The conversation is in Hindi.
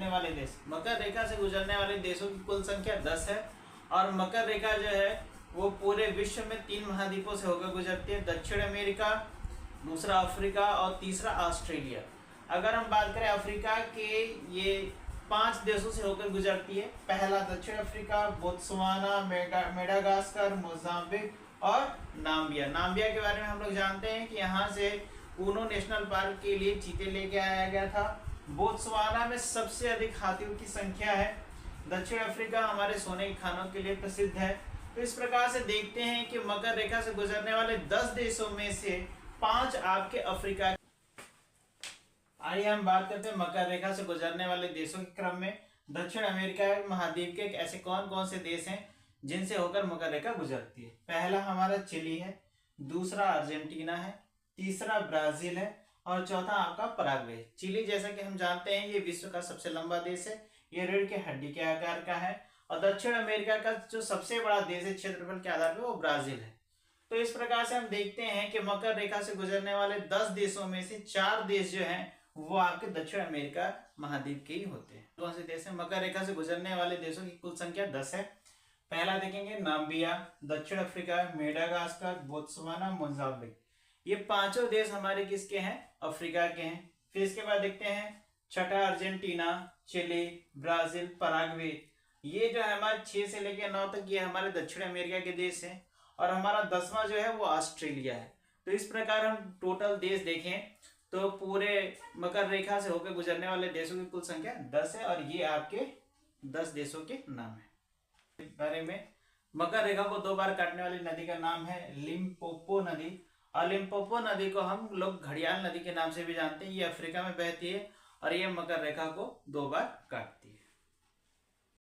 गुजरने वाले देश, मकर रेखा से गुजरने वाले देशों की कुल संख्या 10 है। और मकर रेखा जो है वो पूरे विश्व में 3 महाद्वीपों से होकर गुजरती है, दक्षिण अमेरिका, दूसरा अफ्रीका और तीसरा ऑस्ट्रेलिया। अगर हम बात करें अफ्रीका के, ये 5 देशों से होकर गुजरती है। पहला दक्षिण अफ्रीका, बोत्सवाना, मेडागास्कर, मोजाम्बिक और नाम्बिया। नाम्बिया के बारे में हम लोग जानते हैं कि यहाँ से ऊनो नेशनल पार्क के लिए चीते लेके आया गया था। बोत्सवाना में सबसे अधिक हाथियों की संख्या है। दक्षिण अफ्रीका हमारे सोने के खानों के लिए प्रसिद्ध है। तो इस प्रकार से देखते हैं कि मकर रेखा से गुजरने वाले 10 देशों में से 5 आपके अफ्रीका। आइए हम बात करते हैं मकर रेखा से गुजरने वाले देशों के क्रम में। दक्षिण अमेरिका महाद्वीप के ऐसे कौन कौन से देश हैं जिनसे होकर मकर रेखा गुजरती है। पहला हमारा चिली है, दूसरा अर्जेंटीना है, तीसरा ब्राजील है और चौथा आपका पराग्वे। चिली जैसा कि हम जानते हैं ये विश्व का सबसे लंबा देश है, ये रीढ़ के हड्डी के आकार का है। और दक्षिण अमेरिका का जो सबसे बड़ा देश है क्षेत्रफल के आधार पर वो ब्राजील है। तो इस प्रकार से हम देखते हैं कि मकर रेखा से गुजरने वाले 10 देशों में से 4 देश जो हैं वो आपके दक्षिण अमेरिका महाद्वीप के ही होते हैं। कौन से देश हैं? मकर रेखा से गुजरने वाले देशों की कुल संख्या 10 है। पहला देखेंगे नाम्बिया, दक्षिण अफ्रीका, मेडागास्कर, बोत्सवाना, मोजाम्बिक। ये पांचों देश हमारे किसके हैं? अफ्रीका के हैं। फिर इसके बाद देखते हैं छठा अर्जेंटीना, चिली, ब्राजील, पराग्वे। ये जो है हमारे 6 से लेकर 9 तक ये हमारे दक्षिण अमेरिका के देश हैं। और हमारा 10वां जो है वो ऑस्ट्रेलिया है। तो इस प्रकार हम टोटल देश देखें तो पूरे मकर रेखा से होकर गुजरने वाले देशों की कुल संख्या 10 है। और ये आपके 10 देशों के नाम है। इस बारे में मकर रेखा को 2 बार काटने वाली नदी का नाम है लिम्पोपो नदी। और लिम्पोपो नदी को हम लोग घड़ियाल नदी के नाम से भी जानते हैं। ये अफ्रीका में बहती है और ये मकर रेखा को 2 बार काटती है।